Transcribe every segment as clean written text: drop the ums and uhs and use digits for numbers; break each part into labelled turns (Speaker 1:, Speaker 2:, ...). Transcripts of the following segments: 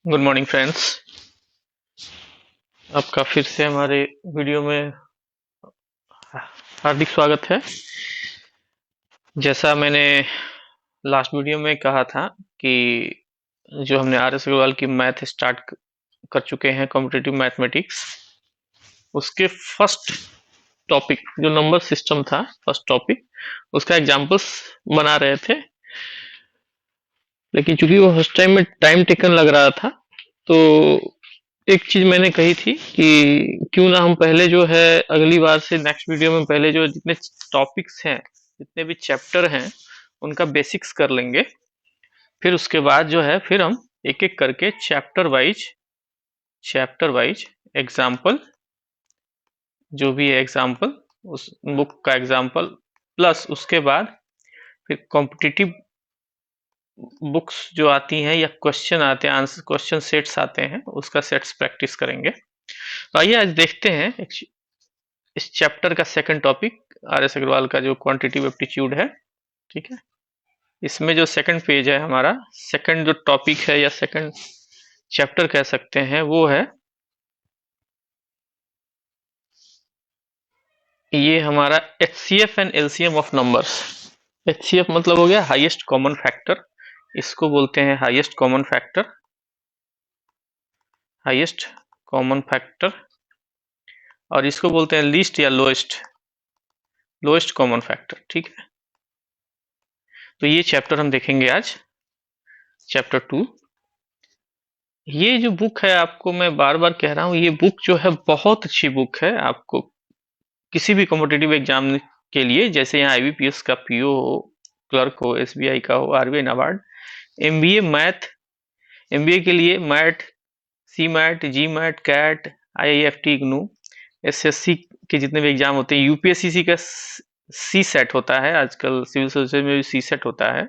Speaker 1: Good morning friends. आपका फिर से हमारे वीडियो में हार्दिक स्वागत है। जैसा मैंने लास्ट वीडियो में कहा था कि जो हमने आर एस अग्रवाल की मैथ स्टार्ट कर चुके हैं, कॉम्पिटिटिव मैथमेटिक्स, उसके फर्स्ट टॉपिक जो नंबर सिस्टम था, फर्स्ट टॉपिक उसका एग्जांपल्स बना रहे थे। लेकिन चूंकि वो उस टाइम में टाइम टेकन लग रहा था, तो एक चीज मैंने कही थी कि क्यों ना हम पहले जो है अगली बार से नेक्स्ट वीडियो में पहले जो जितने टॉपिक्स हैं, जितने भी चैप्टर हैं, उनका बेसिक्स कर लेंगे। फिर उसके बाद जो है फिर हम एक एक करके चैप्टर वाइज एग्जाम्पल, जो भी है एग्जाम्पल, उस बुक का एग्जाम्पल, प्लस उसके बाद फिर कॉम्पिटिटिव बुक्स जो आती हैं या क्वेश्चन आते हैं, आंसर क्वेश्चन सेट्स आते हैं, उसका सेट्स प्रैक्टिस करेंगे। तो आइए आज देखते हैं इस चैप्टर का second topic, R S Agarwal का जो क्वांटिटिव एप्टीट्यूड है। ठीक है, इसमें जो सेकंड पेज है हमारा, सेकंड जो टॉपिक है या सेकंड चैप्टर कह सकते हैं, वो है ये हमारा HCF and LCM of numbers. HCF मतलब हो गया हाईएस्ट कॉमन फैक्टर, इसको बोलते हैं highest common factor, highest common factor, और इसको बोलते हैं लीस्ट या लोएस्ट, लोएस्ट कॉमन फैक्टर। ठीक है, तो ये चैप्टर हम देखेंगे आज, चैप्टर 2। ये जो बुक है, आपको मैं बार बार कह रहा हूँ, ये बुक जो है बहुत अच्छी बुक है। आपको किसी भी कॉम्पिटिटिव एग्जाम के लिए, जैसे यहाँ आईबीपीएस का पीओ हो, क्लर्क हो, एसबीआई का हो, RBI NABARD, MBA math, MBA के लिए math, CMAT, GMAT, CAT, IIFT, IGNOU, SSC के जितने भी एग्जाम होते हैं, यूपीएससी का सी सेट होता है, आजकल सिविल सर्विसेज में भी सी सेट होता है,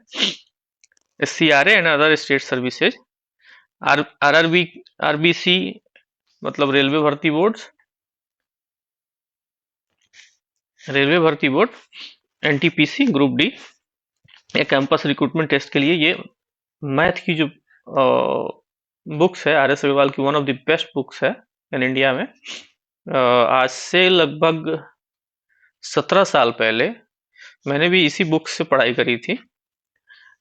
Speaker 1: SCRA and other state services, RRB, RBC मतलब रेलवे भर्ती बोर्ड, रेलवे भर्ती बोर्ड, एनटीपीसी ग्रुप डी, या कैंपस रिक्रूटमेंट टेस्ट के लिए ये मैथ की जो बुक्स है, आर एस अग्रवाल की one of the best books है इन इंडिया में। आज से लगभग 17 साल पहले मैंने भी इसी बुक से पढ़ाई करी थी,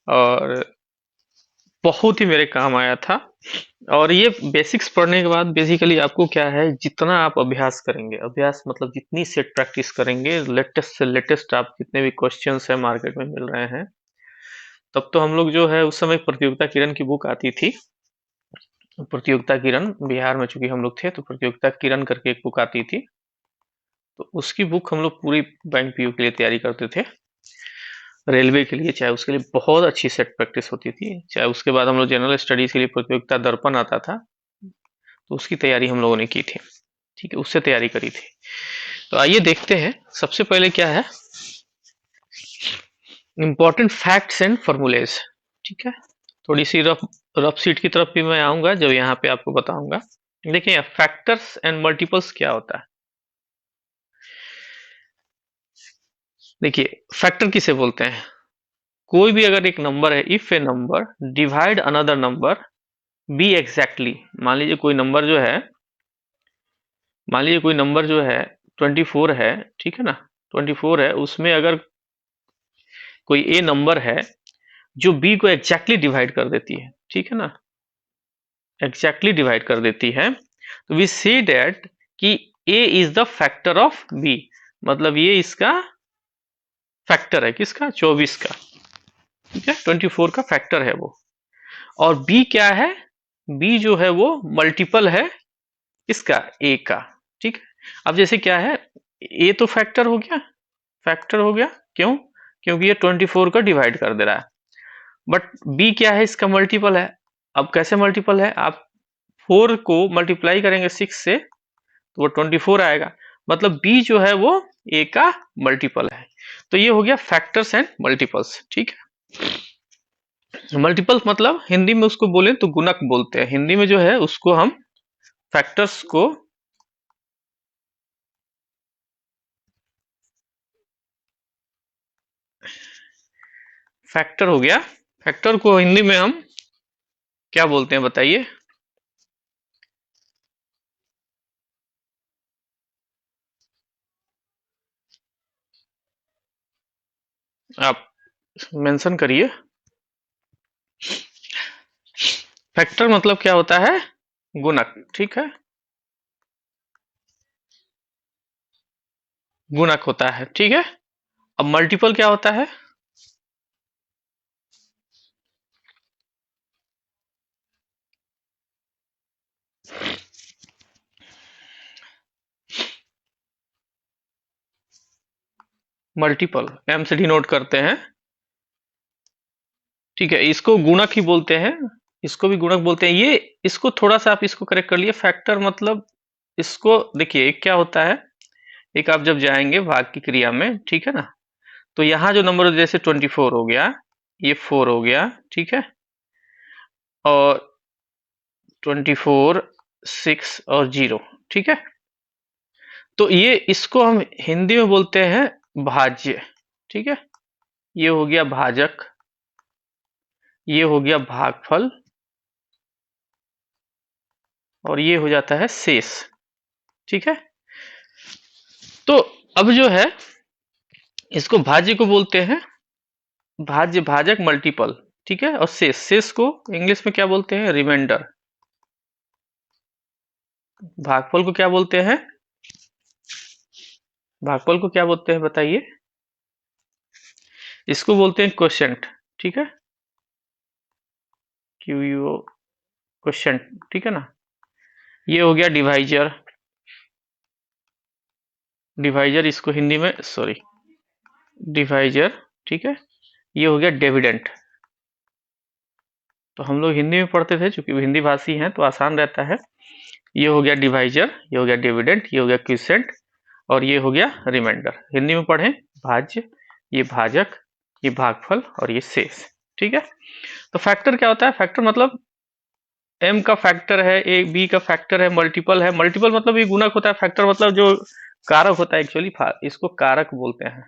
Speaker 1: और बहुत ही मेरे काम आया था। और ये बेसिक्स पढ़ने के बाद बेसिकली आपको क्या है, जितना आप अभ्यास करेंगे, अभ्यास मतलब जितनी सेट प्रैक्टिस करेंगे, लेटेस्ट से लेटेस्ट आप जितने भी क्वेश्चंस है मार्केट में मिल रहे हैं, तब तो हम लोग जो है उस समय प्रतियोगिता किरण की बुक आती थी, प्रतियोगिता किरण, बिहार में चूंकि हम लोग थे तो प्रतियोगिता किरण करके एक बुक आती थी, तो उसकी बुक हम लोग पूरी बैंक पीयू के लिए तैयारी करते थे, रेलवे के लिए, चाहे उसके लिए बहुत अच्छी सेट प्रैक्टिस होती थी, चाहे उसके बाद हम लोग जनरल स्टडीज के लिए प्रतियोगिता दर्पण आता था, तो उसकी तैयारी हम लोगों ने की थी। ठीक है, उससे तैयारी करी थी। तो आइए देखते हैं, सबसे पहले क्या है, इंपॉर्टेंट फैक्ट्स एंड फॉर्मूलेज। ठीक है, थोड़ी सी रफ रफ सीट की तरफ भी मैं आऊंगा जब यहाँ पे आपको बताऊंगा। देखिए, फैक्टर्स एंड मल्टीपल्स क्या होता है। देखिए, फैक्टर किसे बोलते हैं, कोई भी अगर एक नंबर है, if A number divide another number B exactly, मान लीजिए कोई नंबर जो है, मान लीजिए कोई नंबर जो है 24 है, ठीक है ना, 24 है, उसमें अगर कोई ए नंबर है जो बी को एग्जैक्टली डिवाइड कर देती है, ठीक है ना, एग्जैक्टली डिवाइड कर देती है, तो वी से दैट कि A is the factor of B, मतलब ये इसका फैक्टर है, किसका, 24 का। ठीक है, 24 का फैक्टर है वो। और बी क्या है, बी जो है वो मल्टीपल है इसका, ए का। ठीक है, अब जैसे क्या है, ए तो फैक्टर हो गया, फैक्टर हो गया, क्यों, क्योंकि ये 24 का डिवाइड कर दे रहा है, बट बी क्या है, इसका मल्टीपल है। अब कैसे मल्टीपल है, आप 4 को मल्टीप्लाई करेंगे 6 से, तो वो 24 आएगा, मतलब बी जो है वो ए का मल्टीपल है। तो ये हो गया फैक्टर्स एंड मल्टीपल्स। ठीक है, मल्टीपल मतलब हिंदी में उसको बोले तो गुणक बोलते हैं, हिंदी में जो है उसको हम फैक्टर्स को फैक्टर हो गया, फैक्टर को हिंदी में हम क्या बोलते हैं बताइए। आप मेंशन करिए। फैक्टर मतलब क्या होता है? गुणक, ठीक है, गुणक होता है, ठीक है। अब मल्टीपल क्या होता है? मल्टीपल एम से डिनोट करते हैं, ठीक है, इसको गुणक ही बोलते हैं, इसको भी गुणक बोलते हैं। ये इसको थोड़ा सा आप इसको करेक्ट कर लिए। फैक्टर मतलब इसको देखिए, एक क्या होता है, एक आप जब जाएंगे भाग की क्रिया में, ठीक है ना, तो यहाँ जो नंबर जैसे 24 हो गया, ये 4 हो गया, ठीक है, और 24, 6 और 0, ठीक है। तो ये इसको हम हिंदी में बोलते हैं भाज्य, ठीक है। ये हो गया भाजक, ये हो गया भागफल, और ये हो जाता है शेष, ठीक है। तो अब जो है, इसको भाज्य को बोलते हैं भाज्य, भाजक मल्टीपल, ठीक है। और शेष, शेष को इंग्लिश में क्या बोलते हैं? रिमाइंडर। भागफल को क्या बोलते हैं? भागफल को क्या बोलते हैं बताइए? इसको बोलते हैं क्वोशिएंट, ठीक है, क्यू क्वोशिएंट, ठीक है ना। ये हो गया डिवाइजर, डिवाइजर इसको हिंदी में, सॉरी, डिवाइजर, ठीक है। ये हो गया डिविडेंड। तो हम लोग हिंदी में पढ़ते थे, चूंकि हिंदी भाषी हैं तो आसान रहता है। ये हो गया डिवाइजर, ये हो गया डिविडेंड, ये हो गया क्विसेंट, और ये हो गया रिमाइंडर। हिंदी में पढ़ें भाज्य, ये भाजक, ये भागफल, और ये शेष, ठीक है। तो फैक्टर क्या होता है? फैक्टर मतलब एम का फैक्टर है, ए बी का फैक्टर है, मल्टीपल है। मल्टीपल मतलब ये गुणक होता है। फैक्टर मतलब जो कारक होता है, एक्चुअली इसको कारक बोलते हैं।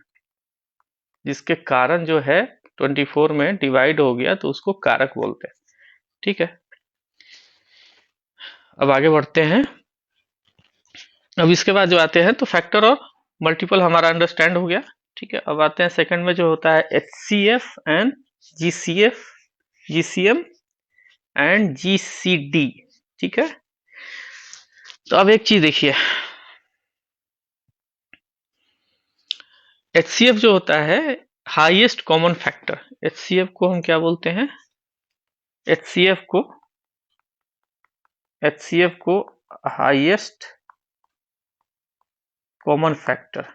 Speaker 1: जिसके कारण जो है 24 में डिवाइड हो गया तो उसको कारक बोलते हैं, ठीक है। अब आगे बढ़ते हैं। अब इसके बाद जो आते हैं, तो फैक्टर और मल्टीपल हमारा अंडरस्टैंड हो गया, ठीक है। अब आते हैं सेकंड में, जो होता है HCF and GCF, GCM and GCD, ठीक है। तो अब एक चीज देखिए, एचसीएफ जो होता है हाईएस्ट कॉमन फैक्टर, एचसीएफ को हम क्या बोलते हैं? एचसीएफ को, एचसीएफ को हाईएस्ट कॉमन फैक्टर,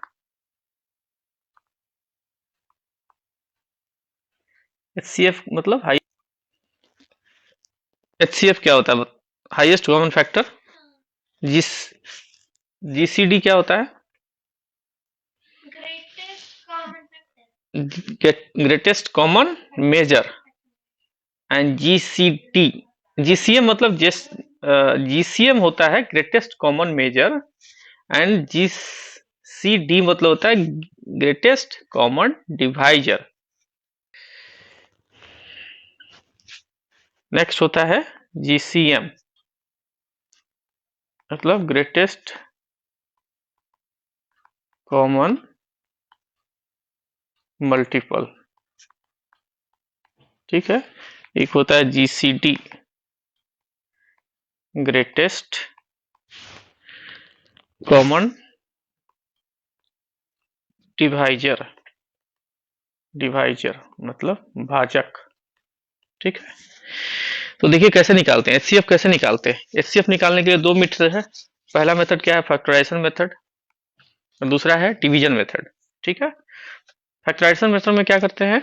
Speaker 1: एचसीएफ मतलब हाई, एचसीएफ क्या होता है? Highest common factor. जिस जीसीडी क्या होता है? Greatest common measure. And GCT, GCM मतलब जिस, जीसीएम होता है greatest common measure, and GCD मतलब होता है ग्रेटेस्ट कॉमन डिवाइजर। नेक्स्ट होता है जीसीएम, मतलब ग्रेटेस्ट कॉमन मल्टीपल, ठीक है। एक होता है GCD, greatest common divisor, divisor मतलब भाजक, ठीक है। तो देखिए कैसे निकालते हैं एचसीएफ, कैसे निकालते हैं एचसीएफ? निकालने के लिए दो मेथड है। पहला मेथड क्या है? फैक्टराइजेशन मेथड, और दूसरा है डिवीजन मेथड, ठीक है। फैक्टराइजेशन मेथड में क्या करते हैं,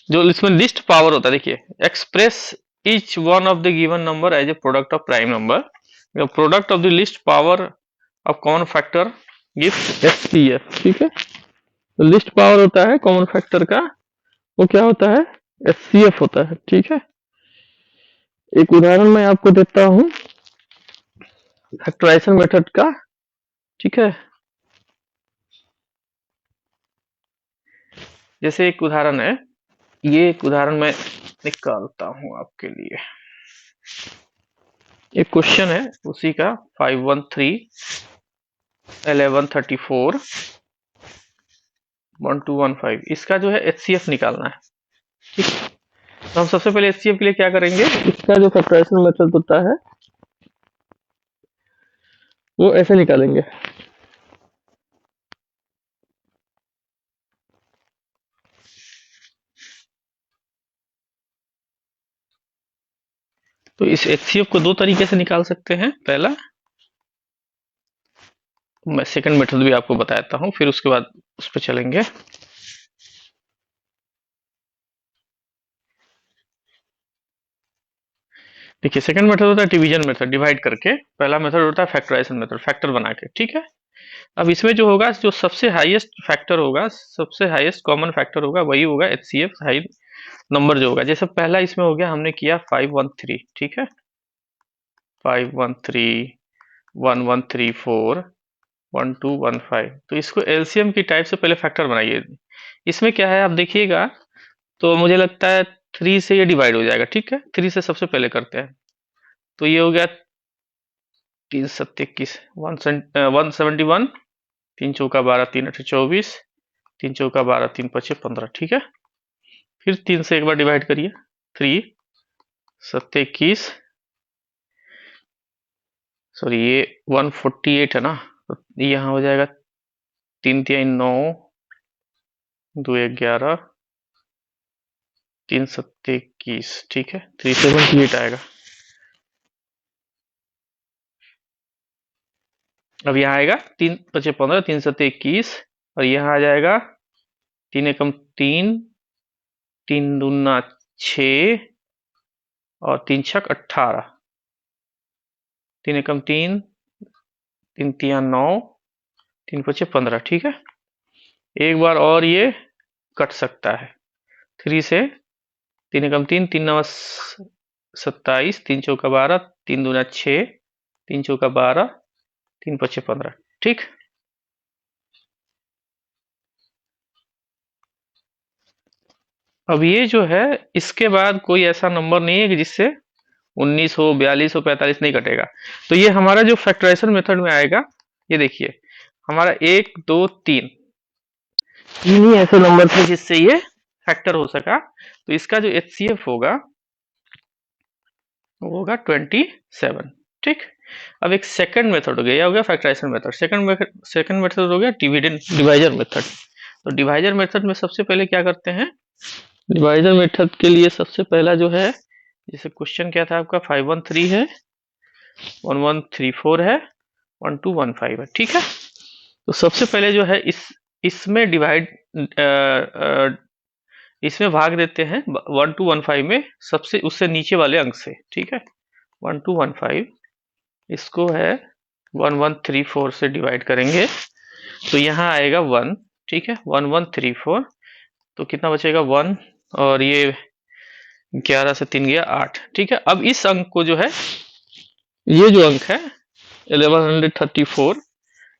Speaker 1: जो इसमें लिस्ट पावर होता है, देखिए, express each one of the given number as a product of prime number. The product of the list power of common factor gives HCF, ठीक है। तो लिस्ट पावर होता है कॉमन फैक्टर का, वो क्या होता है? HCF होता है, ठीक है। एक उदाहरण मैं आपको देता हूं फैक्टराइजेशन मेथड का, ठीक है। जैसे एक उदाहरण है, ये एक उदाहरण मैं निकालता हूं आपके लिए। एक क्वेश्चन है उसी का 513, 1134 1215, इसका जो है HCF निकालना है। ठीक, तो हम सबसे पहले HCF के लिए क्या करेंगे, इसका जो फैक्टराइजेशन मेथड होता है वो ऐसे निकालेंगे। तो इस HCF को दो तरीके से निकाल सकते हैं। पहला, मैं सेकंड मेथड भी आपको बताता हूँ, फिर उसके बाद उस पर चलेंगे। देखिए, सेकंड मेथड होता है डिवीजन मेथड, डिवाइड करके। पहला मेथड होता है फैक्टराइजेशन मेथड, फैक्टर बना के। ठीक है, अब इसमें जो होगा, जो सबसे हाईएस्ट फैक्टर होगा, सबसे हाईएस्ट कॉमन फैक्टर होगा, वही होगा HCF, हाई नंबर जो होगा। जैसे पहला इसमें हो गया, हमने किया 513। ठीक है, 513 1134 1215। तो इसको LCM की टाइप से पहले फैक्टर बनाइए। इसमें क्या है आप देखिएगा, तो मुझे लगता है 3 से ये डिवाइड हो जाएगा। ठीक है, 3 से सबसे पहले करते हैं। तो ये हो गया 3 7 21 171, 3 चौका 12, 3 8 24, 3 चौका 12, 3 5 15। ठीक है, फिर 3 से एक बार डिवाइड करिए, 3 7 21, सॉरी ये 148 है ना, तो यहाँ हो जाएगा 3 3 9, 2 11, 3 7 21। ठीक है, 378 आएगा। अब यहाँ आएगा 3 5 15, 3 7 21, और यहाँ आ जाएगा 3 एकम 3, 3 दूना 6, और 3 छक 18, 3 एकम 3, 3 तिया 9, 3 5 15। ठीक है, एक बार और ये कट सकता है 3 से। 3 एकम 3, 3 9 27, 3 चौका 12, 3 दूना 6, 3 चौका 12, 3 5 15। ठीक, अब ये जो है, इसके बाद कोई ऐसा नंबर नहीं है कि जिससे 19 हो, 42 हो, 45 नहीं कटेगा। तो ये हमारा जो फैक्टराइजेशन मेथड में आएगा, ये देखिए, हमारा 1 2 3 तीन ही ऐसे नंबर थे जिससे ये फैक्टर हो सका। तो इसका जो HCF होगा वो होगा 27। ठीक, अब एक सेकंड मेथड हो गया, हो गया फैक्टराइजेशन मेथड। सेकंड मेथड हो गया डिवाइजर मेथड। तो डिवाइजर मेथड में सबसे पहले क्या करते हैं, डिवाइजर मेथड के लिए सबसे पहला जो है, जैसे क्वेश्चन क्या था आपका, 513 है, 1134 है, 1215 है। ठीक है, तो सबसे पहले जो है इसमें इसमें भाग देते हैं 1215 में, सबसे उससे नीचे वाले अंक से। ठीक है, 1215 इसको है 1134 से डिवाइड करेंगे, तो यहाँ आएगा 1। ठीक है, 1134, तो कितना बचेगा 1, और ये 11 से 3 गया 8। ठीक है, अब इस अंक को जो है, ये जो अंक है 1134,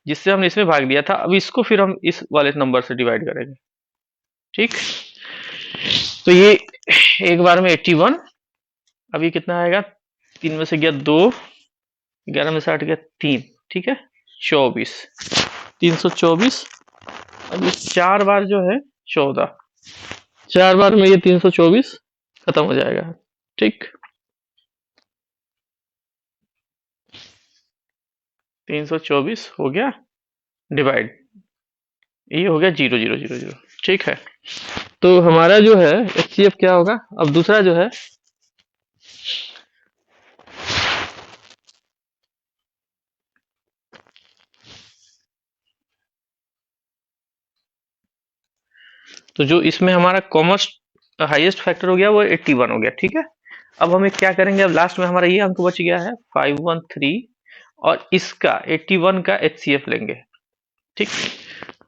Speaker 1: जिससे हमने इसमें भाग दिया था, अब इसको फिर हम इस वाले नंबर से डिवाइड करेंगे। ठीक, तो ये एक बार में 81। अभी कितना आएगा, 3 में से गया 2, 11 में से 8 गया 3। ठीक है, 24, 324। अब ये 4 बार जो है 14, 4 बार में ये 324 खत्म हो जाएगा। ठीक, 324 हो गया डिवाइड, ये हो गया 0000। ठीक है, तो हमारा जो है HCF क्या होगा। अब दूसरा जो है, तो जो इसमें हमारा कॉमन हाईएस्ट फैक्टर हो गया वो 81 हो गया। ठीक है, अब हमें क्या करेंगे, अब लास्ट में हमारा ये अंक बच गया है 513, और इसका 81 का HCF लेंगे। ठीक,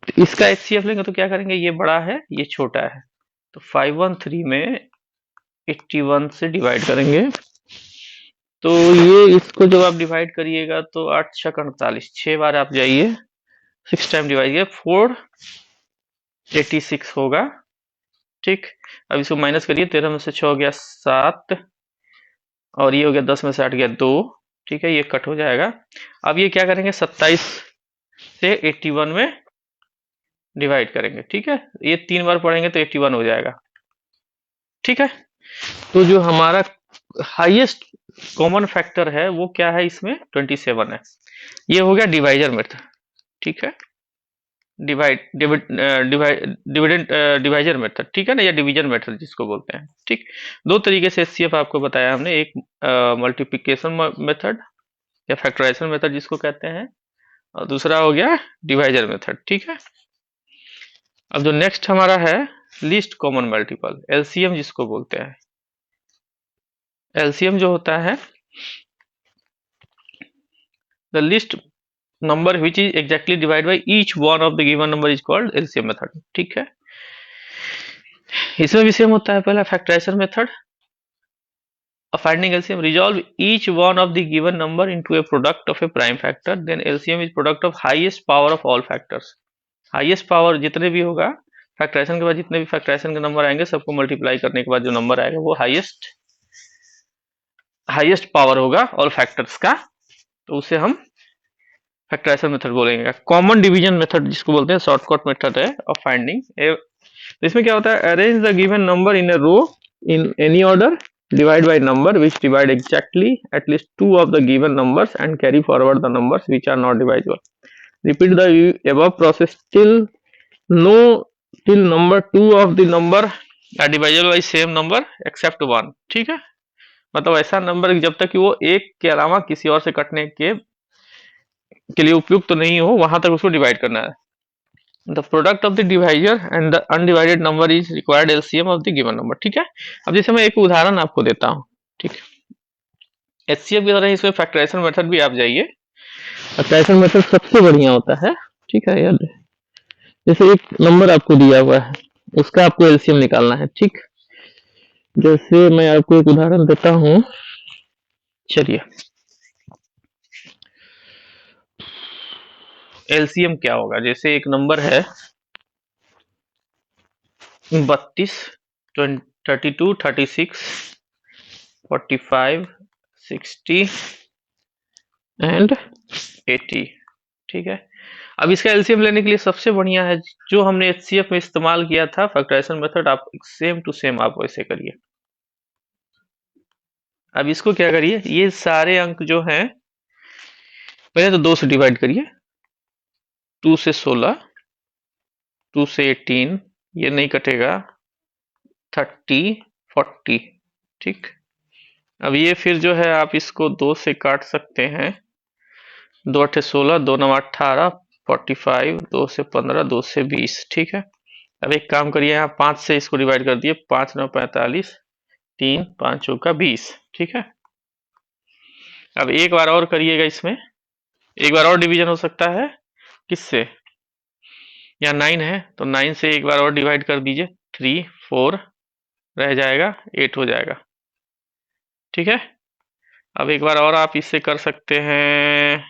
Speaker 1: तो इसका HCF लेंगे तो क्या करेंगे, ये बड़ा है ये छोटा है, तो 513 में 81 से डिवाइड करेंगे। तो ये इसको जब आप डिवाइड करिएगा तो 8 6 48, 6 बार आप जाइए, 6 टाइम डिवाइड 486 होगा। ठीक, अब इसको माइनस करिए, 13 में से 6 गया 7, और ये हो गया 10 में से 8 गया 2। ठीक है, ये कट हो जाएगा। अब ये क्या करेंगे, 27 से 81 में डिवाइड करेंगे। ठीक है, ये 3 बार पढ़ेंगे तो 81 हो जाएगा। ठीक है, तो जो हमारा हाईएस्ट कॉमन फैक्टर है वो क्या है, इसमें 27 है। ये हो गया डिवाइजर मेथड। ठीक है, divide divide dividend divisor method, ठीक है ना, या डिवीजन मेथड जिसको बोलते हैं। ठीक, दो तरीके से एचसीएफ आपको बताया हमने, एक मल्टीप्लिकेशन मेथड या फैक्टराइजेशन मेथड जिसको कहते हैं, और दूसरा हो गया डिवाइजर मेथड। ठीक है, अब जो नेक्स्ट हमारा है लीस्ट कॉमन मल्टीपल, एलसीएम जिसको बोलते हैं। एलसीएम जो होता है, the list number which is exactly divided by each one of the given number is called LCM method। ठीक है, इसमें भी सेम होता है, पहला factorisation method, finding LCM, resolve each one of the given number into a product of a prime factor, then LCM is product of highest power of all factors। Highest power जितने भी होगा factorisation के बाद, जितने भी factorisation के number आएंगे सबको मल्टीप्लाई करने के बाद जो नंबर आएगा वो हाईएस्ट पावर होगा ऑल फैक्टर्स का, तो उसे हम फैक्टराइजेशन मेथड बोलेंगे। कॉमन डिवीजन मेथड जिसको बोलते हैं, शॉर्टकट मेथड है ऑफ फाइंडिंग। इसमें क्या होता है, arrange the given number in a row in any order, divide by number which divide exactly at least two of the given numbers and carry forward the numbers which are not divisible। Repeat the above process till no till number two of the number are divisible by same number except one। ठीक है, मतलब ऐसा number जब तक कि वो एक के अलावा किसी और से कटने के लिए उपयुक्त तो नहीं हो, वहां तक उसको डिवाइड करना है। The product of the divisor and the undivided number is required LCM of the given number. ठीक है, अब जैसे मैं एक उदाहरण आपको देता हूँ। ठीक है, एचसीएफ की तरह इसमें फैक्टराइजेशन मेथड भी आप जाइए, फैक्टराइजेशन मेथड सबसे बढ़िया होता है। ठीक है यार, जैसे एक नंबर आपको दिया हुआ है, उसका आपको एलसीएम निकालना है। ठीक, जैसे मैं आपको एक उदाहरण देता हूँ, चलिए एलसीएम क्या होगा। जैसे एक नंबर है 32, 32, 36, 45, 60 एंड 80। ठीक है, अब इसका एलसीएम लेने के लिए सबसे बढ़िया है जो हमने एचसीएफ में इस्तेमाल किया था फैक्टराइजेशन मेथड, आप सेम टू सेम आप वैसे करिए। अब इसको क्या करिए, ये सारे अंक जो हैं पहले तो 2 से डिवाइड करिए, 2 से 16, 2 से 18, ये नहीं कटेगा, 30, 40। ठीक, अब ये फिर जो है आप इसको 2 से काट सकते हैं, 2 अठे 16, 2 नौ 18, 45, 2 से 15, 2 से 20। ठीक है, अब एक काम करिए, यहाँ 5 से इसको डिवाइड कर दिए, 5 9 45, 3 5 चौका 20। ठीक है, अब एक बार और करिएगा, इसमें एक बार और डिवीजन हो सकता है, किससे, यहाँ 9 है तो 9 से एक बार और डिवाइड कर दीजिए, 3 4 रह जाएगा, 8 हो जाएगा। ठीक है, अब एक बार और आप इससे कर सकते हैं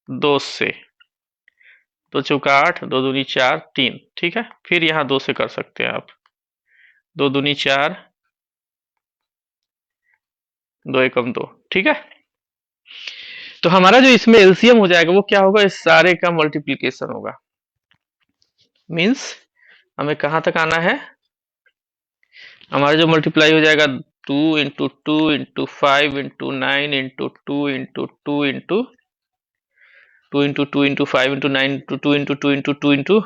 Speaker 1: 2 से, 2 चौका 8, 2 दूनी 4, 3। ठीक है, फिर यहाँ 2 से कर सकते हैं आप, 2 दूनी 4, 2 एकम 2। ठीक है, तो हमारा जो इसमें एलसीएम हो जाएगा वो क्या होगा, इस सारे का मल्टीप्लीकेशन होगा। मीन्स हमें कहाँ तक आना है, हमारा जो मल्टीप्लाई हो जाएगा 2 into 2 into 5 into 9 into 2 into 2 into 2 into 2 into 5 into 9 into 2 into 2 into 2 into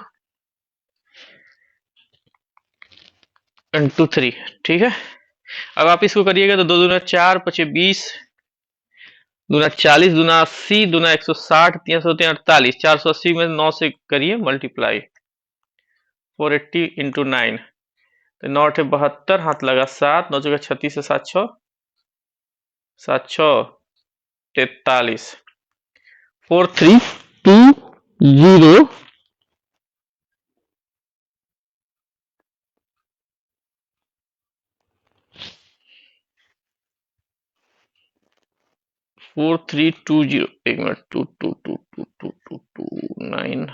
Speaker 1: into 3। ठीक है, अब आप इसको करिएगा तो 2 दूना 4, 5 20, दूना 40, दूना 80, दूना 160, 3 48, 480 में 9 से करिए मल्टीप्लाई, 480 इंटू 9, तो 9 अठे 72, हाथ लगा 7, 9 जगह 36 से 7 6, 7 6 43, 4 3 2 0 4 3 2 0, एक मिनट, 2 2 2 2 2 2 2 9।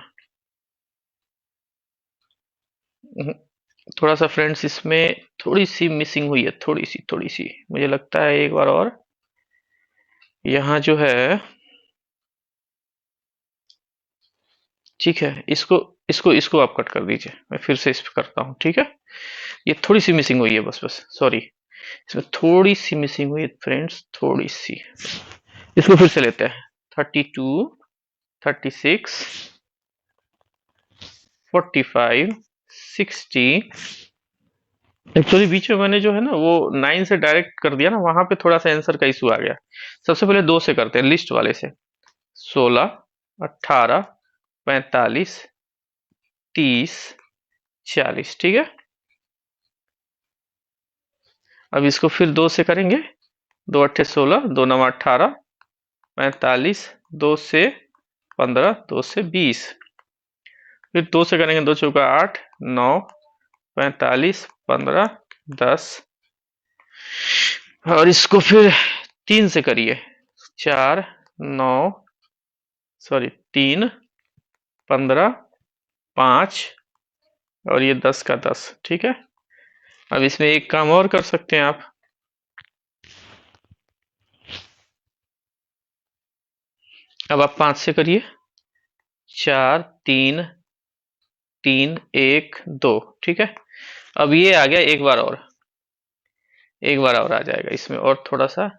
Speaker 1: थोड़ा सा फ्रेंड्स इसमें थोड़ी सी मिसिंग हुई है, थोड़ी सी मुझे लगता है, एक बार और यहाँ जो है ठीक है, इसको इसको इसको आप कट कर दीजिए, मैं फिर से इस पे करता हूँ, ठीक है। ये थोड़ी सी मिसिंग हुई है, बस बस सॉरी, इसमें थोड़ी सी मिसिंग हुई है फ्रेंड्स, थोड़ी सी। इसको फिर से लेते हैं, 32, 36, 45, 60। एक्चुअली बीच में मैंने जो है ना वो 9 से डायरेक्ट कर दिया ना, वहां पे थोड़ा सा आंसर का इशू आ गया। सबसे पहले 2 से करते हैं, लिस्ट वाले से। 16, 18, 45, 30, 40, ठीक है। अब इसको फिर 2 से करेंगे, 2 अट्ठे 16, 2 नवा 18, 45, 2 से 15, 2 से 20। फिर 2 से करेंगे, 2 चौका 8, 9, 45, 15, 10। और इसको फिर 3 से करिए, 4, 9, सॉरी 3, 15, 5, और ये 10 का 10, ठीक है। अब इसमें एक काम और कर सकते हैं आप, अब आप 5 से करिए, 4, 3, 3, 1, 2, ठीक है। अब ये आ गया, एक बार और, एक बार और आ जाएगा इसमें, और थोड़ा सा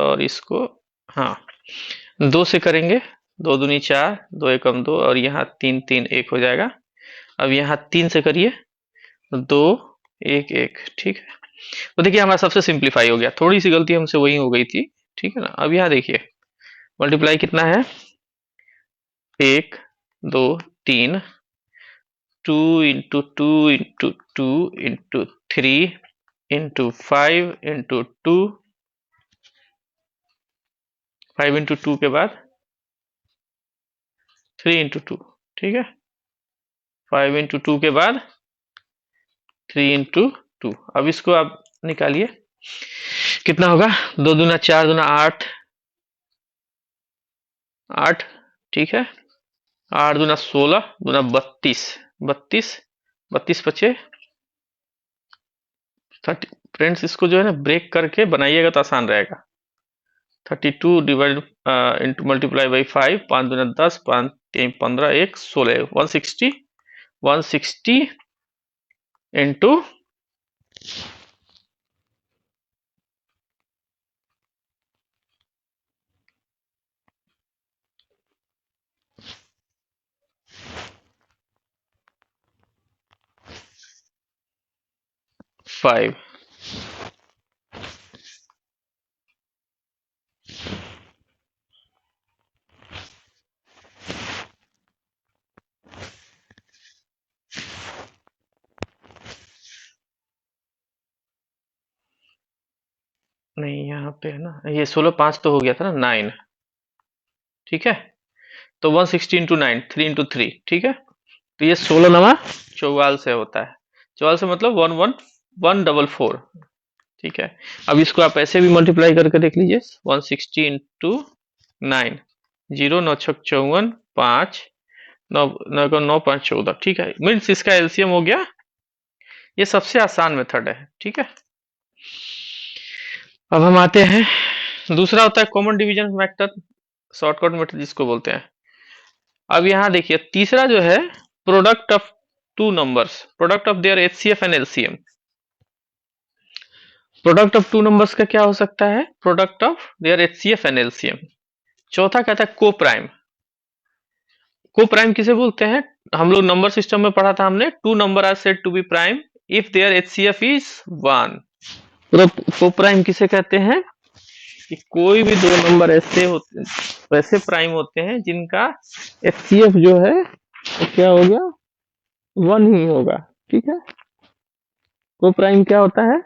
Speaker 1: और इसको, हाँ 2 से करेंगे, 2 दूनी 4, 2 एकम 2, और यहाँ 3, 3, 1 हो जाएगा। अब यहाँ 3 से करिए, 2, 1, 1, ठीक है। तो देखिए हमारा सबसे सिंप्लीफाई हो गया, थोड़ी सी गलती हमसे वही हो गई थी, ठीक है ना। अब यहाँ देखिए मल्टीप्लाई कितना है, 1, 2, 3, 2 into 2 into 2 into 3 into 5 into 2, 5 into 2 के बाद 3 इंटू 2, ठीक है। 5 इंटू 2 के बाद 3 इंटू 2। अब इसको आप निकालिए, कितना होगा, 2 दूना 4, दूना 8, 8, ठीक है। 8 दूना 16, दूना 32, 32, 32 पचे 30। फ्रेंड्स इसको जो है ना ब्रेक करके बनाइएगा तो आसान रहेगा। 32 डिवाइड इंटू मल्टीप्लाई बाई 5, 5 दूना 10, 5 3 15, 1 16, 160, 160 इंटू 5। नहीं यहाँ पे है ना, ये 16 5 तो हो गया था ना, 9, ठीक है। तो 160 इंटू 9, 3 इंटू 3, ठीक है। तो ये 16 नवा 44 से होता है, 44 से मतलब 11144, ठीक है। अब इसको आप ऐसे भी मल्टीप्लाई करके देख लीजिए, 160 इंटू 9, 0 9 छक 54, 5 9 9 को 9 5 14, ठीक है। मीन्स इसका एलसीएम हो गया, ये सबसे आसान मेथड है, ठीक है। अब हम आते हैं, दूसरा होता है common division method, shortcut method जिसको बोलते हैं। अब यहाँ देखिए तीसरा जो है, product of two numbers, product of their HCF and LCM. Product of two numbers का क्या हो सकता है, product of their HCF and LCM. चौथा कहता है को प्राइम। को प्राइम किसे बोलते हैं, हम लोग नंबर सिस्टम में पढ़ा था हमने, two number are said to be prime if their HCF is 1। तो को प्राइम किसे कहते हैं, कि कोई भी दो नंबर ऐसे होते, वैसे प्राइम होते हैं जिनका एचसीएफ जो है तो क्या हो गया, 1 ही होगा, ठीक है। को प्राइम क्या होता है,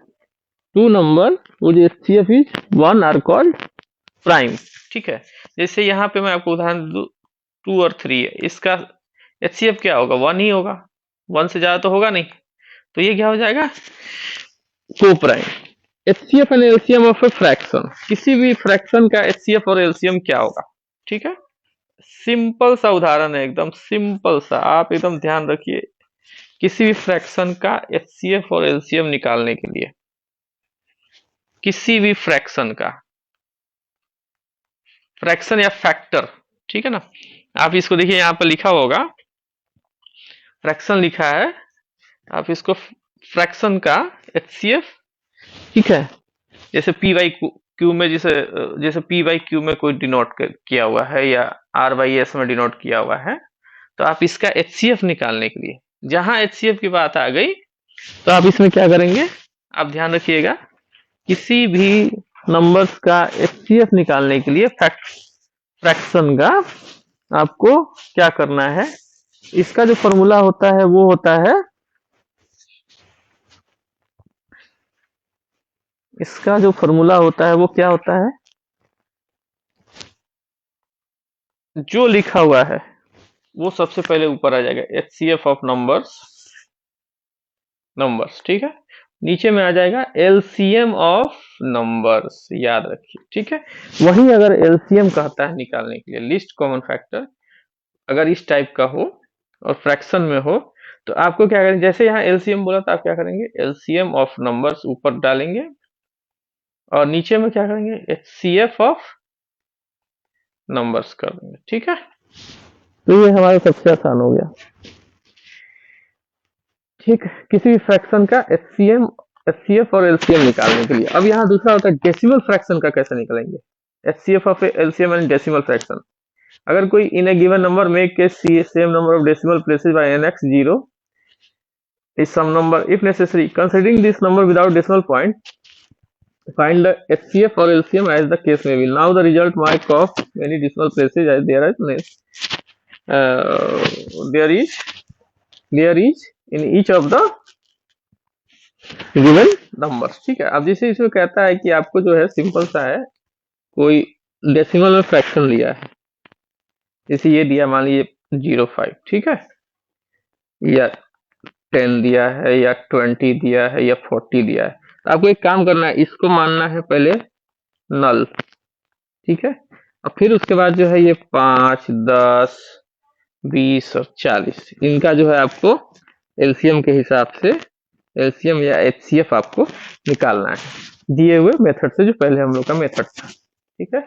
Speaker 1: टू नंबर वो जो HCF is 1 are called prime, ठीक है। जैसे यहाँ पे मैं आपको उदाहरण दूं, 2 और 3 है, इसका एचसीएफ क्या होगा, 1 ही होगा, 1 से ज्यादा तो होगा नहीं। तो ये क्या हो जाएगा, को prime. HCF and LCM of a fraction, किसी भी फ्रैक्शन का एचसीएफ और एलसीएम क्या होगा, ठीक है। सिंपल सा उदाहरण है, एकदम सिंपल सा, आप एकदम ध्यान रखिए। किसी भी फ्रैक्शन का एचसीएफ और एलसीएम निकालने के लिए, किसी भी फ्रैक्शन का, फ्रैक्शन या फैक्टर, ठीक है ना। आप इसको देखिए यहाँ पर लिखा होगा, फ्रैक्शन लिखा है, आप इसको फ्रैक्शन का एचसीएफ, ठीक है। जैसे पी बाई क्यू में, जैसे जैसे पी बाई क्यू में कोई डिनोट किया हुआ है या आर बाई एस में डिनोट किया हुआ है, तो आप इसका एचसीएफ निकालने के लिए, जहां एचसीएफ की बात आ गई तो आप इसमें क्या करेंगे, आप ध्यान रखिएगा, किसी भी नंबर्स का एचसीएफ निकालने के लिए फ्रैक्शन का आपको क्या करना है, इसका जो फॉर्मूला होता है वो होता है, इसका जो फॉर्मूला होता है वो क्या होता है, जो लिखा हुआ है वो सबसे पहले ऊपर आ जाएगा, एचसीएफ ऑफ नंबर्स, नंबर्स, ठीक है। नीचे में आ जाएगा एलसीएम ऑफ नंबर्स, याद रखिए, ठीक है। वही अगर एलसीएम कहता है निकालने के लिए, लिस्ट कॉमन फैक्टर, अगर इस टाइप का हो और फ्रैक्शन में हो, तो आपको क्या करेंगे, जैसे यहाँ एलसीएम बोला तो आप क्या करेंगे, एलसीएम ऑफ नंबर्स ऊपर डालेंगे और नीचे में क्या करेंगे, एचसीएफ ऑफ नंबर्स कर देंगे, ठीक है। तो ये हमारा सबसे आसान हो गया, ठीक है, किसी भी फ्रैक्शन का एचसीएम, एचसीएफ और एलसीएम निकालने के लिए। अब यहाँ दूसरा होता है डेसिमल फ्रैक्शन का कैसे निकालेंगे, HCF of LCM and decimal fraction. अगर कोई in a given number make के same number of decimal places by nx 0 is some number if necessary considering this number without decimal point, find the HCF or LCM as the case may be. Now the result mark of many decimal places as there is in each of the given numbers, ठीक है। अब जैसे इसमें कहता है कि आपको जो है सिंपल सा है, कोई डेसिमल में फ्रैक्शन लिया है, जैसे ये दिया मान लीजिए 0.5, ठीक है, या 10 दिया है या 20 दिया है या 40 दिया है, तो आपको एक काम करना है, इसको मानना है पहले नल, ठीक है, और फिर उसके बाद जो है ये 5, 10, 20 और 40, इनका जो है आपको एलसीएम के हिसाब से, एलसीएम या एचसीएफ आपको निकालना है दिए हुए मेथड से, जो पहले हम लोग का मेथड था, ठीक है।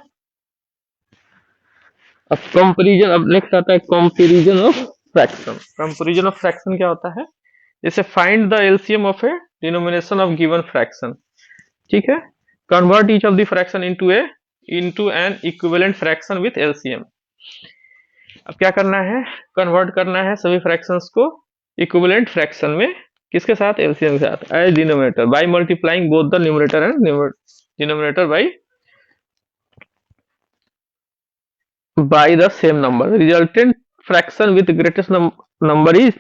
Speaker 1: अब कंपैरिजन, अब नेक्स्ट आता है comparison of fraction. Comparison of fraction क्या होता है, जैसे find the LCM of A denomination of given fraction, ठीक है, convert each of the fraction into an equivalent fraction with LCM. अब क्या करना है, कन्वर्ट करना है सभी फ्रैक्शंस को इक्विवेलेंट फ्रैक्शन में, किसके साथ, एलसीएम के साथ, as denominator by multiplying both the numerator and denominator by the same number. Resultant fraction with greatest number is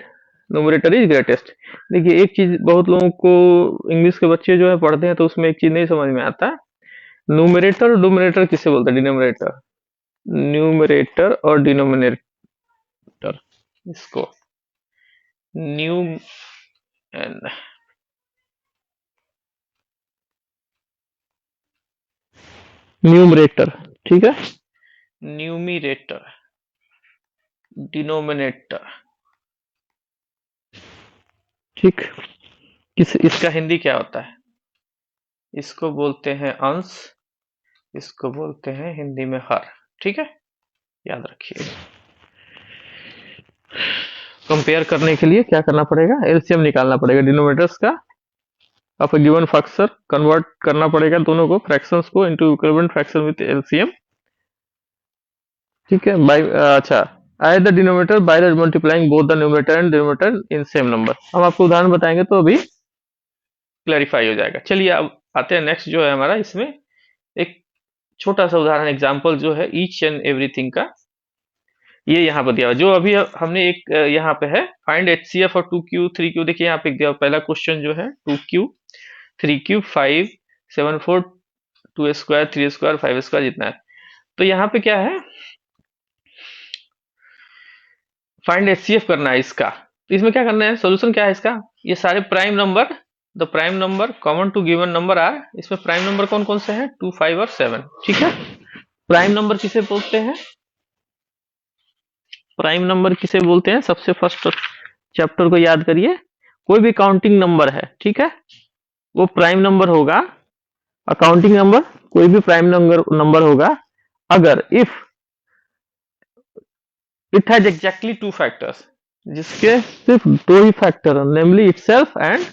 Speaker 1: numerator is greatest. देखिए एक चीज बहुत लोगों को, इंग्लिश के बच्चे जो है पढ़ते हैं तो उसमें एक चीज नहीं समझ में आता, न्यूमरेटर और डिनोमिनेटर किसे बोलते हैं, डिनोमिनेटर, न्यूमरेटर और डिनोमिनेटर, इसको न्यू एंड न्यूमरेटर, ठीक है, न्यूमिरेटर, डिनोमिनेटर, ठीक। इसका हिंदी क्या होता है, इसको बोलते हैं अंश, इसको बोलते हैं हिंदी में हर, ठीक है, याद रखिए। कंपेयर करने के लिए क्या करना पड़ेगा, एलसीएम निकालना पड़ेगा डिनोमिनेटर्स का of a given fraction, convert करना पड़ेगा दोनों को, फ्रैक्शंस को into equivalent fraction with LCM, ठीक है, बाय, अच्छा, add the denominator by the multiplying both the numerator and denominator in same number. हम आपको उदाहरण बताएंगे तो अभी क्लैरिफाई हो जाएगा। चलिए अब आते हैं नेक्स्ट जो है हमारा, इसमें एक छोटा सा उदाहरण एग्जांपल जो है ईच एंड एवरीथिंग का, ये यहाँ पर दिया हुआ, जो अभी हमने एक यहाँ पे है, फाइंड एचसीएफ और 2q 3q, देखिए यहाँ पे दिया पहला क्वेश्चन जो है 2q 3q 5 7 4 2 square 3 square 5 square जितना है, तो यहाँ पे क्या है, फाइंड एचसीएफ करना है इसका। तो इसमें क्या करना है, सोल्यूशन क्या है इसका, ये सारे prime number, the prime number common to given number are, इसमें प्राइम नंबर कौन कौन से हैं, 2 5 और 7, ठीक है। प्राइम नंबर किसे बोलते हैं, प्राइम नंबर किसे बोलते हैं, सबसे फर्स्ट चैप्टर को याद करिए, कोई भी काउंटिंग नंबर है, ठीक है, वो प्राइम नंबर होगा, और काउंटिंग नंबर कोई भी प्राइम नंबर होगा अगर if it has exactly two factors, जिसके सिर्फ दो ही फैक्टर है, नेमली इटसेल्फ एंड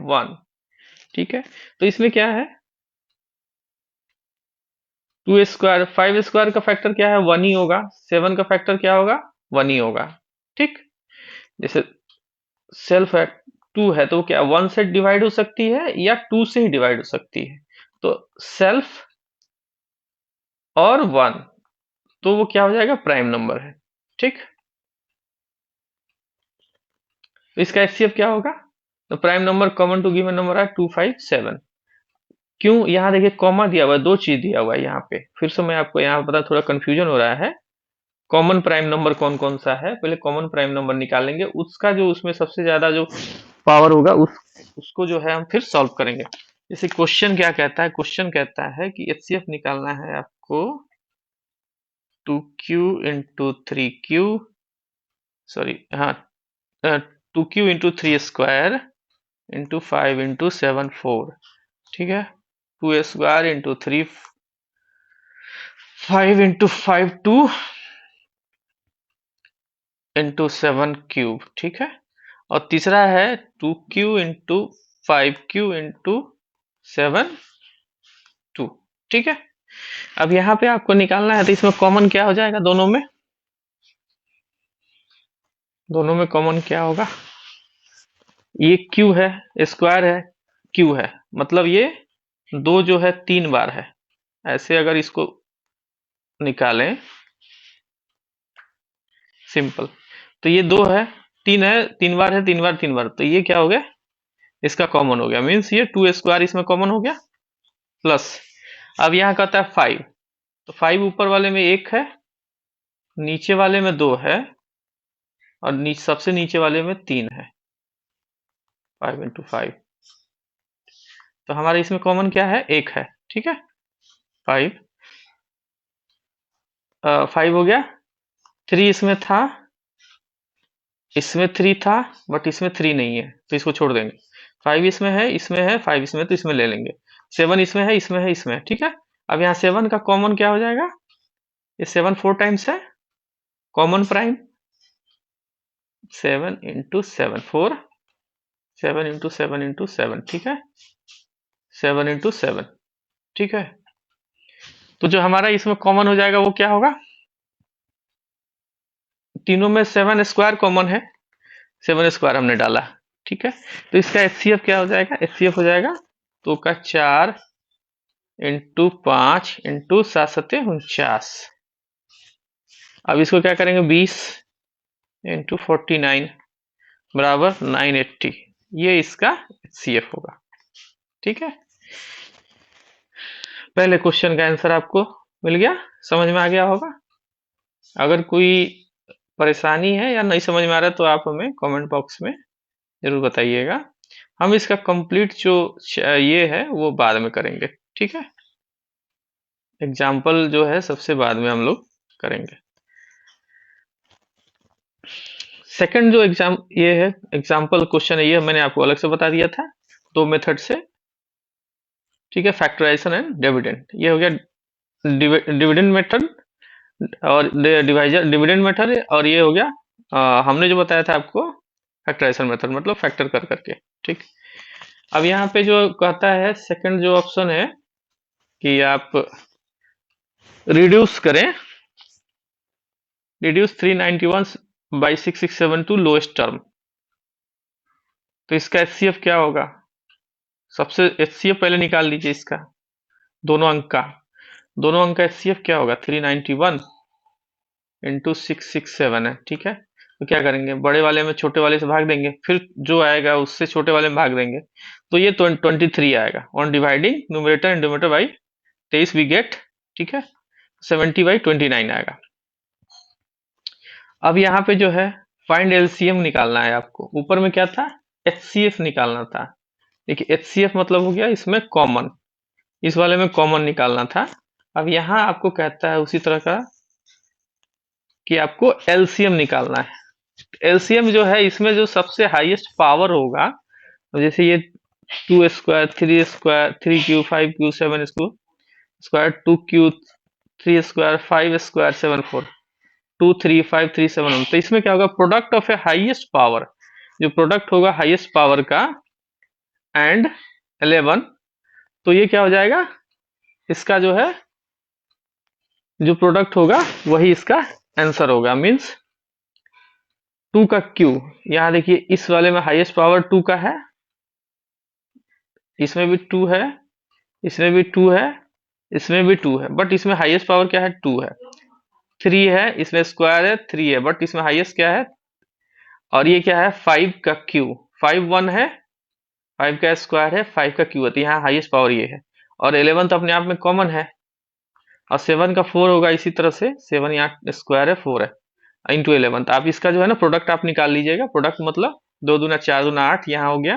Speaker 1: वन। ठीक है, तो इसमें क्या है, टू स्क्वायर, फाइव स्क्वायर का फैक्टर क्या है, वन ही होगा। सेवन का फैक्टर क्या होगा, वन ही होगा। ठीक, जैसे सेल्फ है, टू है तो क्या वन से डिवाइड हो सकती है या टू से ही डिवाइड हो सकती है, तो सेल्फ और वन, तो वो क्या हो जाएगा, प्राइम नंबर है। ठीक, तो इसका एचसीएफ क्या होगा, तो prime number common to given number है 257। क्यों, यहाँ देखिए कॉमा दिया हुआ है, दो चीज दिया हुआ है यहाँ पे, फिर से मैं आपको यहाँ पता थोड़ा कंफ्यूजन हो रहा है। कॉमन प्राइम नंबर कौन कौन सा है, पहले कॉमन प्राइम नंबर निकालेंगे, उसका जो उसमें सबसे ज्यादा जो पावर होगा उसको जो है हम फिर सॉल्व करेंगे। जैसे क्वेश्चन क्या कहता है, क्वेश्चन कहता है कि एचसीएफ निकालना है आपको 2q इंटू 3q, सॉरी हाँ, 2q into 3 square into 5 into 7 4। ठीक है, 2 square into 3 5 into 5 2 into 7 cube. ठीक है, और तीसरा है 2q इंटू 5q इंटू 7 2। ठीक है, अब यहाँ पे आपको निकालना है, तो इसमें कॉमन क्या हो जाएगा, दोनों में कॉमन क्या होगा, ये q है, स्क्वायर है, q है, मतलब ये दो जो है तीन बार है। ऐसे अगर इसको निकालें सिंपल, तो ये दो है, तीन है, तीन बार है, तीन बार तीन बार, तो ये क्या हो गया, इसका कॉमन हो गया, मीन्स ये 2 स्क्वायर इसमें कॉमन हो गया, प्लस अब यहाँ कहता है 5, तो 5 ऊपर वाले में एक है, नीचे वाले में दो है, और सबसे नीचे वाले में तीन है, 5 इंटू 5, तो हमारे इसमें कॉमन क्या है, एक है। ठीक है, 5 5 हो गया, 3 इसमें था, इसमें 3 था, बट इसमें 3 नहीं है तो इसको छोड़ देंगे, 5 इसमें है, इसमें है, 5 इसमें, तो इसमें ले लेंगे, 7 इसमें है, इसमें है, इसमें है। ठीक है, अब यहाँ 7 का कॉमन क्या हो जाएगा, ये 7 4 टाइम्स है, common prime 7 into 7 4, 7 into 7 into 7। ठीक है, 7 इंटू 7। ठीक है, तो जो हमारा इसमें कॉमन हो जाएगा वो क्या होगा, तीनों में 7 स्क्वायर कॉमन है, 7 स्क्वायर हमने डाला। ठीक है, तो इसका एचसीएफ क्या हो जाएगा, एचसीएफ हो जाएगा 2 का 4 इंटू 5 इंटू 7 सत्ते 49। अब इसको क्या करेंगे, 20 इंटू 49 बराबर 980, ये इसका एचसीएफ होगा। ठीक है, पहले क्वेश्चन का आंसर आपको मिल गया, समझ में आ गया होगा। अगर कोई परेशानी है या नहीं समझ में आ रहा है तो आप हमें कमेंट बॉक्स में जरूर बताइएगा, हम इसका कंप्लीट जो ये है वो बाद में करेंगे। ठीक है, एग्जाम्पल जो है सबसे बाद में हम लोग करेंगे। सेकंड जो ये है एग्जाम्पल क्वेश्चन है, ये मैंने आपको अलग से बता दिया था दो मेथड से। ठीक है, फैक्टराइजेशन एंड डिविडेंड, ये हो गया डिविडेंड मेथड और डिवाइजर डिविडेंड मेथड, और ये हो गया हमने जो बताया था आपको फैक्टराइजेशन मेथड, मतलब फैक्टर कर करके। ठीक, अब यहाँ पे जो कहता है सेकंड जो ऑप्शन है कि आप रिड्यूस करें, reduce 391 by 6672 to lowest term, तो इसका एचसीएफ क्या होगा, सबसे एचसीएफ पहले निकाल लीजिए इसका, दोनों अंक का एचसीएफ क्या होगा, 391 इंटू 667 है। ठीक है, तो क्या करेंगे, बड़े वाले में छोटे वाले से भाग देंगे, फिर जो आएगा उससे छोटे वाले में भाग देंगे, तो ये 23 आएगा, on dividing numerator and denominator by 23 we get, ठीक है, 70/29 आएगा। अब यहाँ पे जो है फाइंड एलसीएम निकालना है आपको, ऊपर में क्या था, एचसीएफ निकालना था। देखिए एचसीएफ मतलब हो गया इसमें कॉमन, इस वाले में कॉमन निकालना था। अब यहाँ आपको कहता है उसी तरह का कि आपको एलसीएम निकालना है। एलसीएम जो है इसमें जो सबसे हाईएस्ट पावर होगा, जैसे ये 2 square 3 square 3 Q 5 Q 7 skew, square 2q 3 square 5 square 7 4 2 3 5 3 7 1। तो इसमें क्या होगा, product of A highest power, जो प्रोडक्ट होगा हाईएस्ट पावर का एंड 11, तो ये क्या हो जाएगा, इसका जो है जो प्रोडक्ट होगा वही इसका आंसर होगा। मींस 2 का क्यू, यहाँ देखिए इस वाले में हाईएस्ट पावर 2 का है, इसमें भी 2 है, इसमें भी 2 है, इसमें भी 2 है, बट इसमें हाईएस्ट पावर क्या है, 2 है। 3 है, इसमें स्क्वायर है, 3 है, बट इसमें हाईएस्ट क्या है, और ये क्या है 5 का क्यू, 5 1 है, 5 का स्क्वायर है, 5 का क्यू है, तो यहाँ हाईएस्ट पावर ये है। और 11 तो अपने आप में कॉमन है, और 7 का 4 होगा, इसी तरह से 7 यहाँ स्क्वायर है, 4 है, इंटू 11। तो आप इसका जो है ना प्रोडक्ट आप निकाल लीजिएगा। प्रोडक्ट मतलब 2 दूना 4 दूना 8, यहाँ हो गया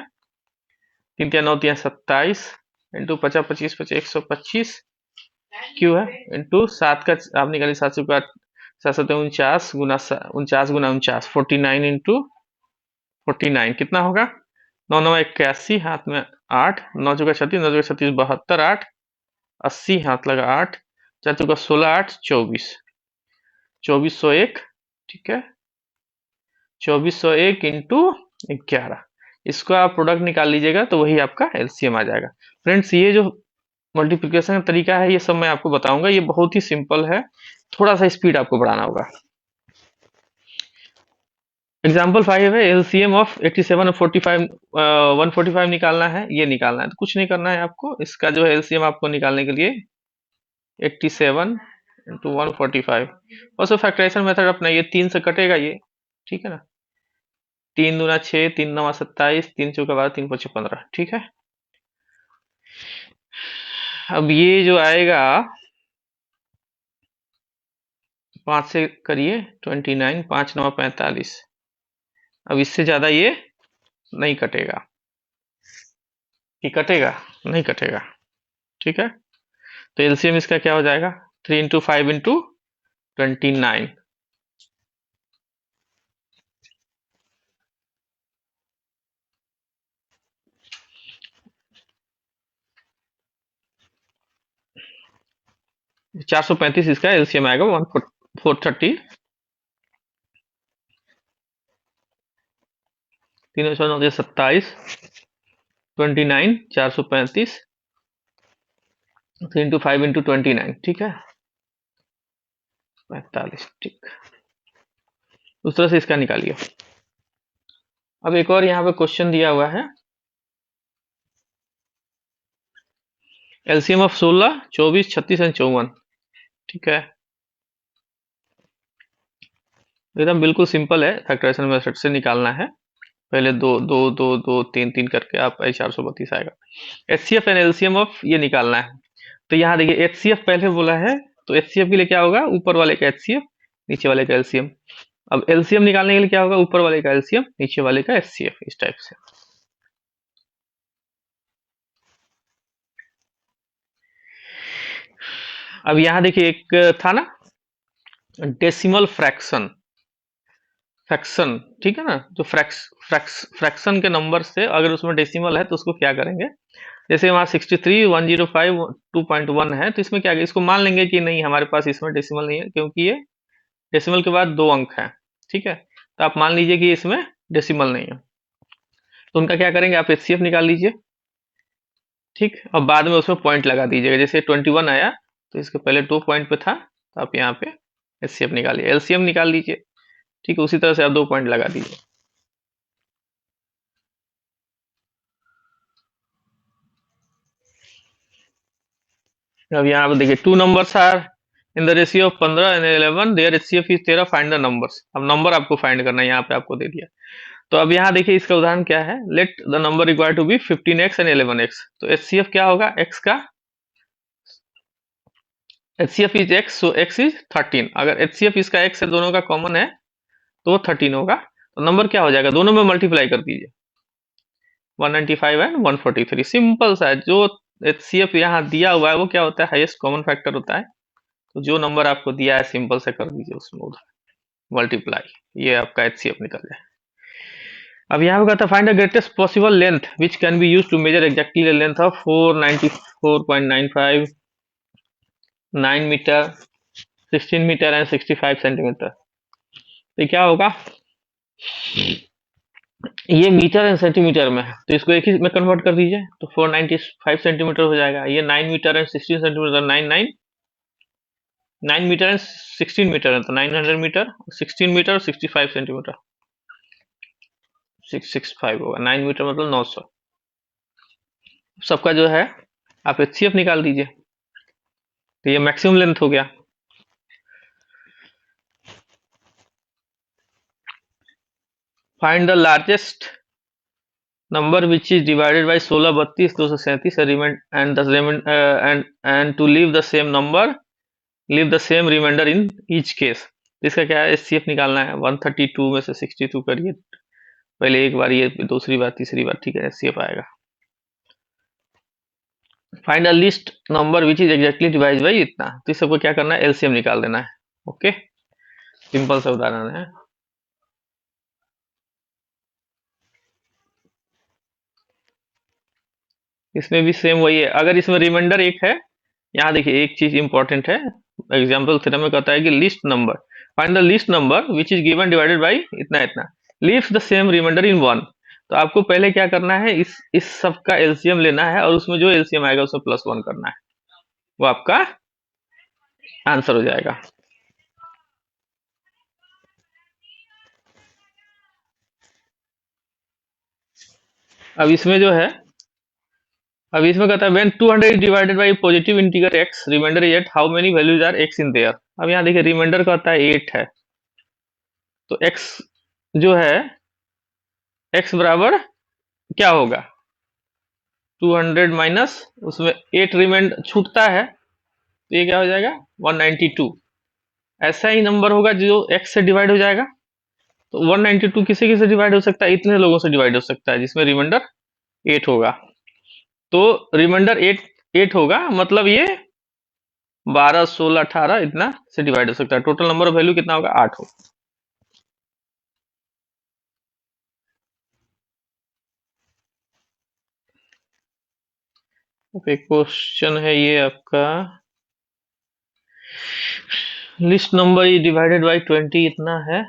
Speaker 1: 3 3 9 3 27 इंटू 50 25 25 125 क्यू है, इंटू 7 का आप निकालिए 7 से 7 7 49 गुना 49 गुना 49 49 इंटू 49 कितना होगा, 9 9 81, हाथ में 8, 9 चौका 36, 9 चौका 36 72, 8 80, हाथ लगा 8, 4 चौका 16, 8 24, 2401, ठीक है, 2401 इंटू 11, इसको आप प्रोडक्ट निकाल लीजिएगा तो वही आपका एलसीएम आ जाएगा। फ्रेंड्स ये जो मल्टीप्लिकेशन का तरीका है ये सब मैं आपको बताऊंगा, ये बहुत ही सिंपल है, थोड़ा सा स्पीड आपको बढ़ाना होगा। एग्जाम्पल 5 है, एलसीएम ऑफ 87 और 45 145 निकालना है, ये निकालना है। तो कुछ नहीं करना है आपको, इसका जो है एलसीएम आपको निकालने के लिए 87 इंटू 145, और सो फैक्टराइजेशन मेथड अपना, ये 3 से कटेगा ये, ठीक है ना, 3 दूना 6, 3 9 27, 3 चौका 12, 3 5 15, ठीक है। अब ये जो आएगा 5 से करिए 29, 5 9 45, अब इससे ज्यादा ये नहीं कटेगा, कि कटेगा, नहीं कटेगा, ठीक है। तो एलसीएम इसका क्या हो जाएगा, 3 इंटू 5 इंटू 29, चार सौ पैंतीस इसका एलसीएम आएगा 430, 3 सौ 9 27, 29 435, 3 इंटू 5 इंटू 29, ठीक है, 45, ठीक। उस तरह से इसका निकालिए। अब एक और यहाँ पे क्वेश्चन दिया हुआ है, एलसीएम ऑफ 16 24 36 एंड 54, ठीक है, एकदम बिल्कुल सिंपल है, फैक्टराइजेशन मेथड से निकालना है। पहले 2 2 2 2 3 3 करके आप 432 आएगा। एचसीएफ एंड एलसीएम ऑफ ये निकालना है। तो यहाँ देखिए एचसीएफ पहले बोला है, तो एचसीएफ के लिए क्या होगा, ऊपर वाले का एचसीएफ, नीचे वाले का एलसीएम। अब एलसीएम निकालने के लिए क्या होगा, ऊपर वाले का एलसीएम, नीचे वाले का एचसीएफ, इस टाइप से। अब यहाँ देखिए एक था ना डेसिमल फ्रैक्शन, फ्रैक्शन, ठीक है ना, जो फ्रैक्शन के नंबर से अगर उसमें डेसिमल है तो उसको क्या करेंगे, जैसे वहाँ 63 105 2.1 है, तो इसमें क्या, इसको मान लेंगे कि नहीं हमारे पास इसमें डेसिमल नहीं है, क्योंकि ये डेसिमल के बाद 2 अंक है, ठीक है, तो आप मान लीजिए कि इसमें डेसिमल नहीं है, तो उनका क्या करेंगे, आप एचसीएफ निकाल लीजिए, ठीक, और बाद में उसमें पॉइंट लगा दीजिएगा। जैसे 21 आया तो इसके पहले 2 पॉइंट पे था, तो आप यहाँ पे एचसीएफ निकालिए, एलसीएम निकाल लीजिए, ठीक है, उसी तरह से आप 2 पॉइंट लगा दीजिए। अब यहाँ पे देखिए 2 numbers are in the ratio of 15 and 11, their HCF is 13, find the numbers. अब नंबर आपको फाइंड करना है, यहाँ पे आपको दे दिया। तो अब यहाँ देखिए इसका उदाहरण क्या है, let the number required to be 15x and 11x। तो एचसीएफ क्या होगा, x का HCF is x, so x is 13। अगर एचसीएफ इसका x है, दोनों का कॉमन है, तो वो 13 होगा। तो नंबर क्या हो जाएगा, दोनों में मल्टीप्लाई कर दीजिए, 195 एंड 143, सिंपल सा है। जो एचसीएफ यहाँ दिया हुआ है वो क्या होता है, हाईएस्ट कॉमन फैक्टर होता है। तो जो नंबर आपको दिया है सिंपल से कर दीजिए उसमें उधर मल्टीप्लाई, ये आपका एचसीएफ निकल जाए। अब यहाँ पे कहता है find the greatest possible length which can be use to measure exactly the length of 494.95 9 metre, 16 metre and 65 centimetre. तो क्या होगा, ये मीटर एंड सेंटीमीटर में है तो इसको एक ही में कन्वर्ट कर दीजिए तो 495 सेंटीमीटर हो जाएगा। ये 9 metre and 16 centimetre, 9 metre and 16 metre है तो 900 मीटर, 16 मीटर और 65 सेंटीमीटर, 665 होगा। 9 मीटर मतलब 900। सबका जो है आप एचसीएफ निकाल दीजिए तो ये मैक्सिमम लेंथ हो गया। Find the largest number which is divided by 16, 32, 237 and to leave the same number, leave the same remainder in each case. इसका क्या है, एचसीएफ निकालना है। 132 में से 62 करिए पहले एक बार, ये दूसरी बार, तीसरी बार, ठीक है, एचसीएफ आएगा। Find a list number which is exactly divide by इतना, तो इस सबको क्या करना है, एलसीएम निकाल देना है। ओके, सिंपल सा उदाहरण है। इसमें भी सेम वही है। अगर इसमें रिमाइंडर एक है, यहाँ देखिए एक चीज इंपॉर्टेंट है, एग्जाम्पल थ्योरम में कहता है कि list number, find the list number which is given divided by इतना इतना, leaves the same remainder in one. तो आपको पहले क्या करना है, इस सब का एलसीएम लेना है और उसमें जो एलसीएम आएगा उसमें +1 करना है, वो आपका आंसर हो जाएगा। अब इसमें जो है, अब इसमें कहता है when 200 is divided by positive integer x, remainder is 8, how many values are x in there. अब यहाँ देखिए रिमाइंडर कहता है 8 है तो x जो है, x बराबर क्या होगा, 200 माइनस उसमें 8 रिमाइंड छूटता है तो ये क्या हो जाएगा 192। ऐसा ही नंबर होगा जो x से डिवाइड हो जाएगा तो 192 किसे किसे डिवाइड हो सकता है, इतने लोगों से डिवाइड हो सकता है जिसमें रिमाइंडर 8 होगा। तो रिमाइंडर 8 होगा मतलब ये 12, 16, 18 इतना से डिवाइड हो सकता है। टोटल नंबर ऑफ वैल्यू कितना होगा, 8 होगा। एक क्वेश्चन है ये आपका, list number is divided bye 20 इतना है,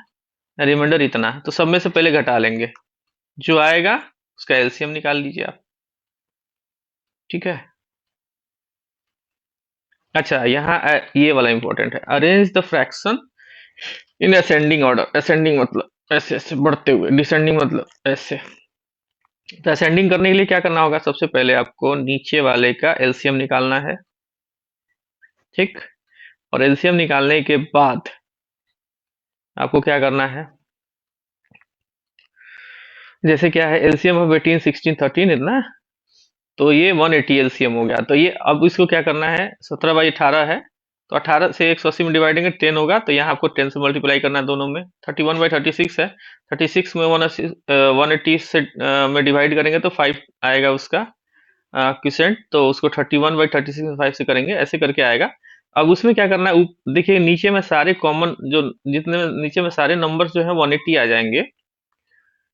Speaker 1: रिमाइंडर इतना है, तो सब में से पहले घटा लेंगे, जो आएगा उसका एलसीएम निकाल लीजिए आप, ठीक है। अच्छा यहाँ ये वाला इंपॉर्टेंट है, arrange the fraction in ascending order. Ascending मतलब ऐसे ऐसे बढ़ते हुए, डिसेंडिंग मतलब ऐसे। तो असेंडिंग करने के लिए क्या करना होगा, सबसे पहले आपको नीचे वाले का एलसीएम निकालना है, ठीक। और एलसीएम निकालने के बाद आपको क्या करना है, जैसे क्या है एलसीएम ऑफ 18, 16, 13 इतना, तो ये 180 एलसीएम हो गया। तो ये अब इसको क्या करना है, 17/18 है तो 18 से 180 में डिवाइडेंगे 10 होगा, तो यहाँ आपको 10 से मल्टीप्लाई करना है दोनों में। 31/36 है, 36 में 180 से में डिवाइड करेंगे तो 5 आएगा उसका क्विसेंट, तो उसको 31/36 में 5 से करेंगे, ऐसे करके आएगा। अब उसमें क्या करना है, देखिए नीचे में सारे कॉमन जो जितने नीचे में सारे नंबर जो है 180 आ जाएंगे,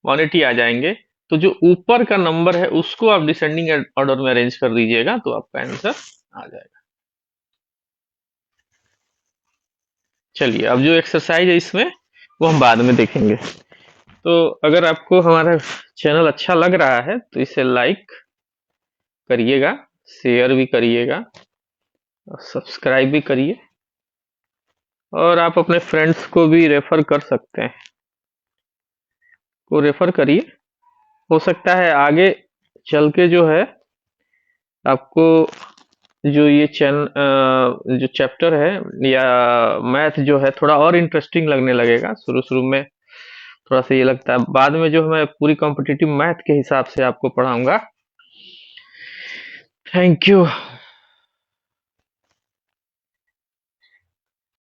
Speaker 1: 180 आ जाएंगे। तो जो ऊपर का नंबर है उसको आप डिसेंडिंग ऑर्डर में अरेंज कर दीजिएगा तो आपका आंसर आ जाएगा। चलिए अब जो एक्सरसाइज है इसमें वो हम बाद में देखेंगे। तो अगर आपको हमारा चैनल अच्छा लग रहा है तो इसे लाइक करिएगा, शेयर भी करिएगा और सब्सक्राइब भी करिए, और आप अपने फ्रेंड्स को भी रेफर कर सकते हैं, को रेफर करिए। हो सकता है आगे चल के जो है आपको जो ये जो चैप्टर है या मैथ जो है थोड़ा और इंटरेस्टिंग लगने लगेगा। शुरू शुरू में थोड़ा सा ये लगता है, बाद में जो मैं पूरी कॉम्पिटिटिव मैथ के हिसाब से आपको पढ़ाऊंगा। Thank you.